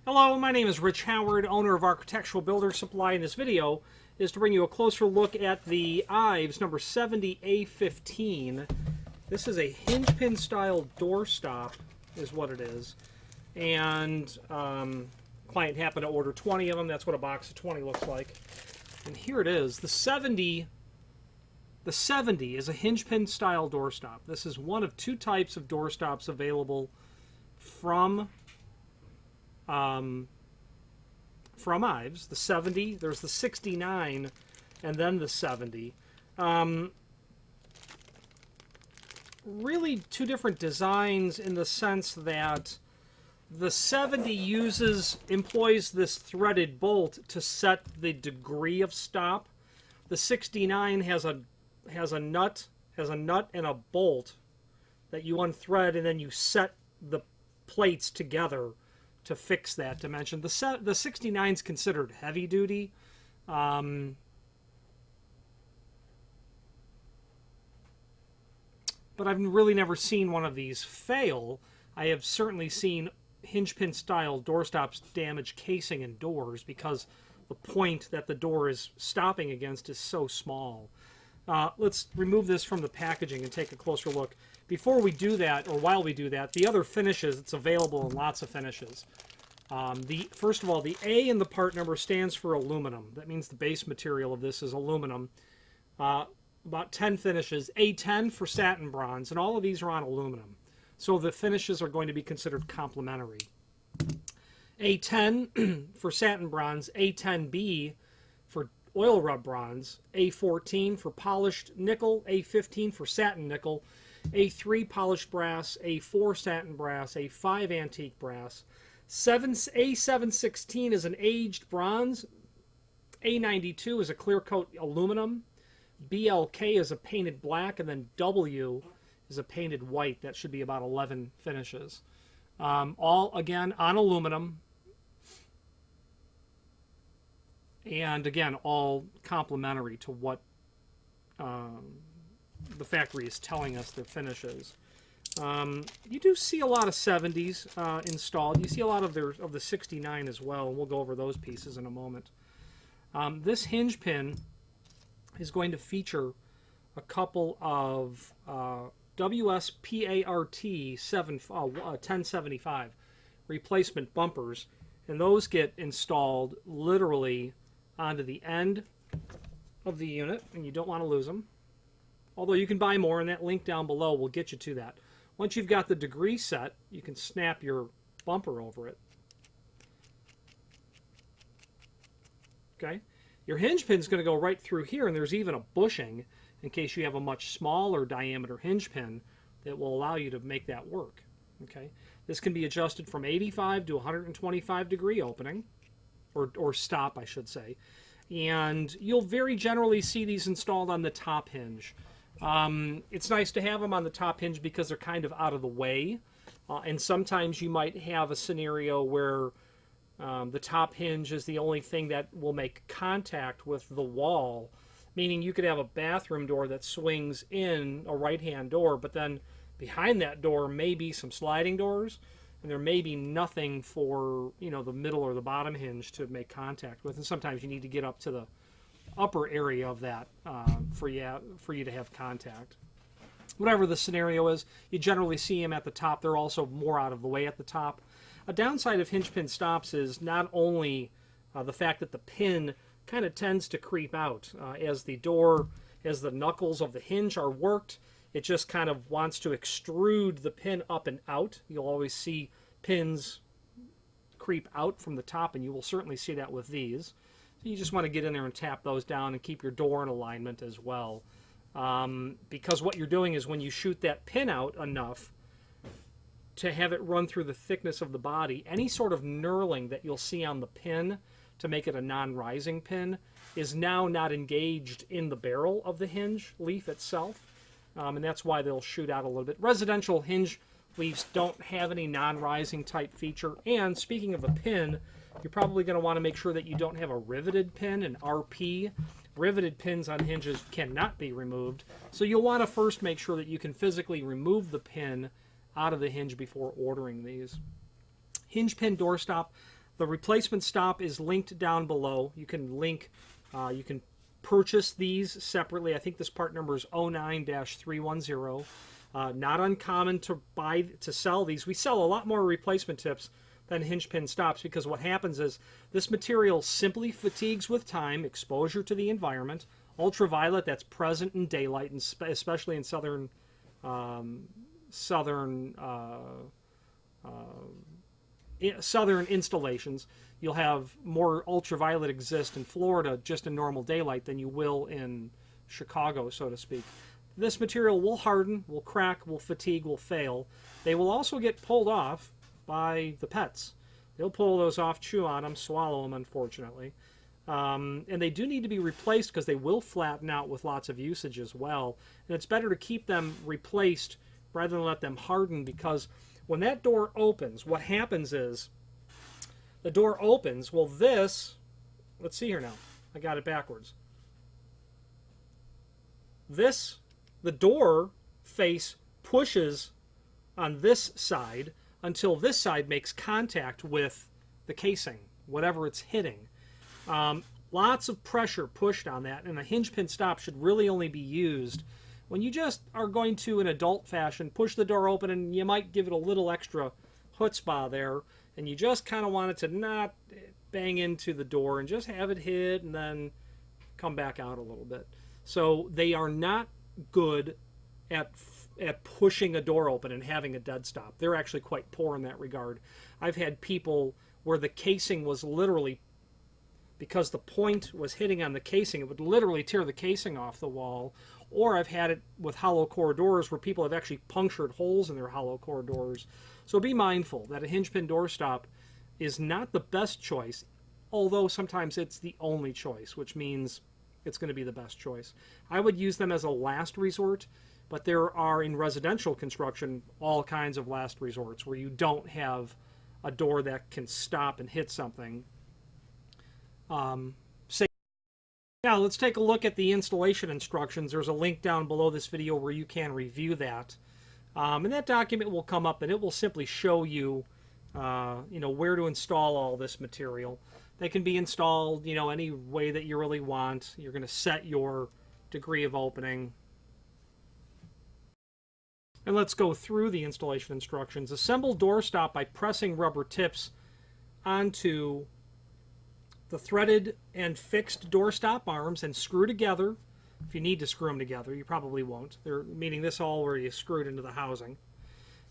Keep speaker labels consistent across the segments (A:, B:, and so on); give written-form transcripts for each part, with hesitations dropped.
A: Hello, my name is Rich Howard, owner of Architectural Builder Supply, and this video is to bring you a closer look at the Ives number 70A15. This is a hinge pin style door stop is what it is, and client happened to order 20 of them. That's what a box of 20 looks like. And here it is. The 70 is a hinge pin style door stop. This is one of two types of door stops available from Ives. The 70, there's the 69, and then the 70. Really two different designs in the sense that the 70 employs this threaded bolt to set the degree of stop. The 69 has a nut and a bolt that you unthread, and then you set the plates together to fix that dimension. The 69 is considered heavy duty. But I've really never seen one of these fail. I have certainly seen hinge pin style door stops damage casing and doors because the point that the door is stopping against is so small. Let's remove this from the packaging and take a closer look. Before we do that, or while we do that, the other finishes, it's available in lots of finishes. First of all, the A in the part number stands for aluminum. That means the base material of this is aluminum. About 10 finishes. A10 for satin bronze, and all of these are on aluminum. So the finishes are going to be considered complementary. A10 for satin bronze, A10B for oil rub bronze, A14 for polished nickel, A15 for satin nickel, A3 polished brass, A4 satin brass, A5 antique brass. A716 is an aged bronze, A92 is a clear coat aluminum, BLK is a painted black, and then W is a painted white. That should be about 11 finishes. All, again, on aluminum. And, again, all complementary to what the factory is telling us their finishes. You do see a lot of 70s installed. You see a lot of the 69 as well, and we'll go over those pieces in a moment. This hinge pin is going to feature a couple of WSPART 1075 replacement bumpers, and those get installed literally onto the end of the unit, and you don't want to lose them. Although you can buy more, and that link down below will get you to that. Once you've got the degree set, you can snap your bumper over it. Okay? Your hinge pin is going to go right through here, and there's even a bushing in case you have a much smaller diameter hinge pin that will allow you to make that work. Okay? This can be adjusted from 85 to 125 degree opening, or stop, I should say. And you'll very generally see these installed on the top hinge. It's nice to have them on the top hinge because they're kind of out of the way. And sometimes you might have a scenario where the top hinge is the only thing that will make contact with the wall, meaning you could have a bathroom door that swings in, a right-hand door, but then behind that door may be some sliding doors, and there may be nothing for, you know, the middle or the bottom hinge to make contact with. And sometimes you need to get up to the upper area of that for you to have contact. Whatever the scenario is, you generally see them at the top. They're also more out of the way at the top. A downside of hinge pin stops is not only the fact that the pin kind of tends to creep out as the knuckles of the hinge are worked. It just kind of wants to extrude the pin up and out. You'll always see pins creep out from the top, and you will certainly see that with these. So you just want to get in there and tap those down and keep your door in alignment as well. Because what you're doing is when you shoot that pin out enough to have it run through the thickness of the body, any sort of knurling that you'll see on the pin to make it a non-rising pin is now not engaged in the barrel of the hinge leaf itself. And that's why they'll shoot out a little bit. Residential hinge leaves don't have any non-rising type feature. And speaking of a pin, you're probably going to want to make sure that you don't have a riveted pin, an RP. Riveted pins on hinges cannot be removed. So you'll want to first make sure that you can physically remove the pin out of the hinge before ordering these. Hinge pin door stop. The replacement stop is linked down below. You can you can purchase these separately. I think this part number is 09-310. Not uncommon to sell these. We sell a lot more replacement tips than hinge pin stops, because what happens is this material simply fatigues with time, exposure to the environment, ultraviolet that's present in daylight, and especially in southern installations. You'll have more ultraviolet exist in Florida just in normal daylight than you will in Chicago, so to speak. This material will harden, will crack, will fatigue, will fail. They will also get pulled off by the pets. They'll pull those off, chew on them, swallow them, unfortunately. And they do need to be replaced because they will flatten out with lots of usage as well. And it's better to keep them replaced rather than let them harden, because when that door opens, what happens is the door opens. Well, this, let's see here now. I got it backwards. The door face pushes on this side until this side makes contact with the casing, whatever it's hitting. Lots of pressure pushed on that, and a hinge pin stop should really only be used when you just are going to, in adult fashion, push the door open, and you might give it a little extra chutzpah there, and you just kind of want it to not bang into the door and just have it hit and then come back out a little bit. So they are not good at pushing a door open and having a dead stop. They're actually quite poor in that regard. I've had people where the casing was literally, because the point was hitting on the casing, it would literally tear the casing off the wall. Or I've had it with hollow core doors where people have actually punctured holes in their hollow core doors. So be mindful that a hinge pin door stop is not the best choice, although sometimes it's the only choice, which means it's going to be the best choice. I would use them as a last resort, but there are, in residential construction, all kinds of last resorts where you don't have a door that can stop and hit something. Now let's take a look at the installation instructions. There's a link down below this video where you can review that. And that document will come up and it will simply show you, where to install all this material. They can be installed, any way that you really want. You're going to set your degree of opening. And let's go through the installation instructions. Assemble door stop by pressing rubber tips onto the threaded and fixed door stop arms and screw together. If you need to screw them together, you probably won't. They're meaning this all where you screw it into the housing.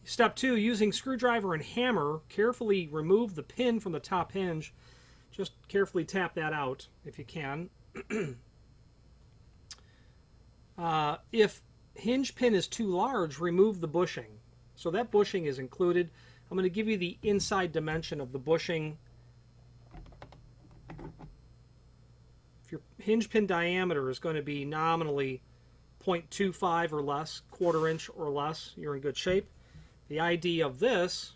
A: Step 2, using screwdriver and hammer, carefully remove the pin from the top hinge. Just carefully tap that out if you can. If hinge pin is too large, remove the bushing. So that bushing is included. I'm going to give you the inside dimension of the bushing. If your hinge pin diameter is going to be nominally 0.25 or less, quarter inch or less, you're in good shape. The ID of this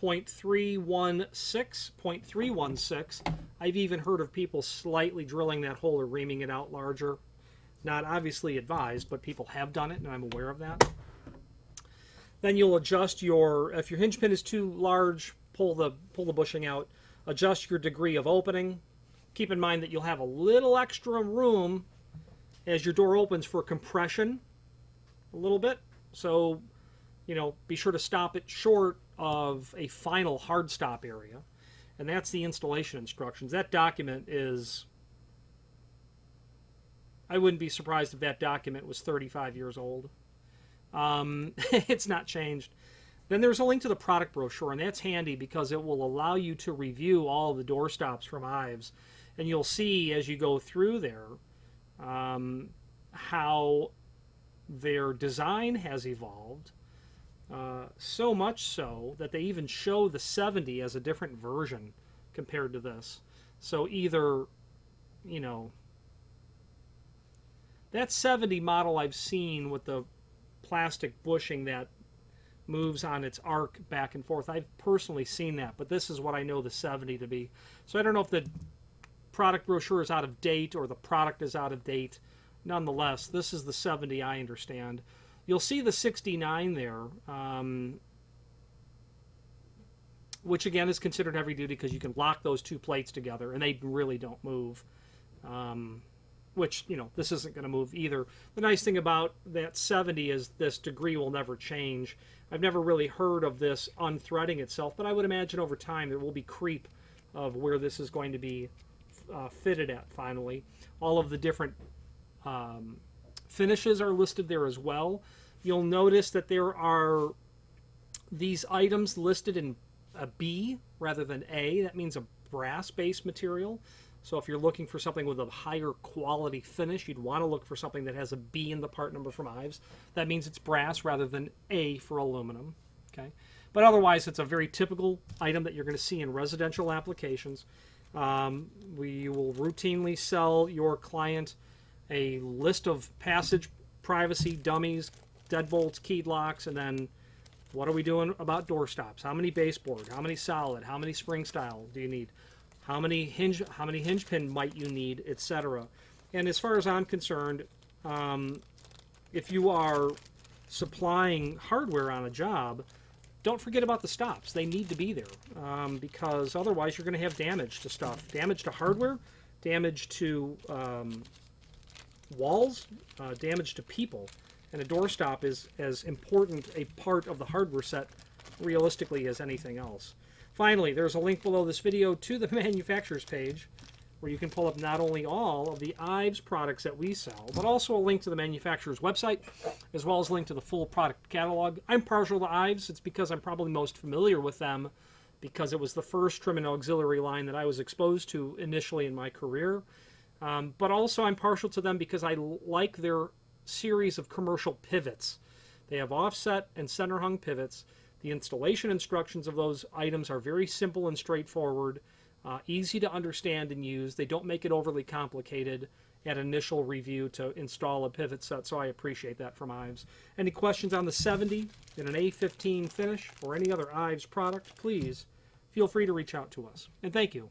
A: .316. I've even heard of people slightly drilling that hole or reaming it out larger. Not obviously advised, but people have done it, and I'm aware of that. Then you'll adjust if your hinge pin is too large, pull the bushing out. Adjust your degree of opening. Keep in mind that you'll have a little extra room as your door opens for compression, a little bit. So, be sure to stop it short of a final hard stop area. And that's the installation instructions. That document is, I wouldn't be surprised if that document was 35 years old. It's not changed. Then there's a link to the product brochure, and that's handy because it will allow you to review all the door stops from Ives. And you'll see as you go through there how their design has evolved. So much so that they even show the 70 as a different version compared to this. So either, that 70 model I've seen with the plastic bushing that moves on its arc back and forth, I've personally seen that, but this is what I know the 70 to be. So I don't know if the product brochure is out of date or the product is out of date. Nonetheless, this is the 70 I understand. You'll see the 69 there, which again is considered heavy duty because you can lock those two plates together and they really don't move. Which, you know, this isn't going to move either. The nice thing about that 70 is this degree will never change. I've never really heard of this unthreading itself, but I would imagine over time there will be creep of where this is going to be fitted at finally. All of the different finishes are listed there as well. You'll notice that there are these items listed in a B rather than A. That means a brass-based material. So if you're looking for something with a higher quality finish, you'd want to look for something that has a B in the part number from Ives. That means it's brass rather than A for aluminum. Okay, but otherwise it's a very typical item that you're going to see in residential applications. We will routinely sell your client a list of passage, privacy, dummies, deadbolts, keyed locks, and then what are we doing about door stops? How many baseboard? How many solid? How many spring style do you need? How many hinge pin might you need, etc. And as far as I'm concerned, if you are supplying hardware on a job, don't forget about the stops. They need to be there because otherwise you're going to have damage to stuff. Damage to hardware, damage to walls, damage to people. And a door stop is as important a part of the hardware set realistically as anything else. Finally, there's a link below this video to the manufacturer's page where you can pull up not only all of the Ives products that we sell, but also a link to the manufacturer's website, as well as a link to the full product catalog. I'm partial to Ives. It's because I'm probably most familiar with them because it was the first trim and auxiliary line that I was exposed to initially in my career. But also I'm partial to them because I like their series of commercial pivots. They have offset and center hung pivots. The installation instructions of those items are very simple and straightforward, easy to understand and use. They don't make it overly complicated at initial review to install a pivot set, so I appreciate that from Ives. Any questions on the 70 in an A15 finish or any other Ives product, please feel free to reach out to us. And thank you.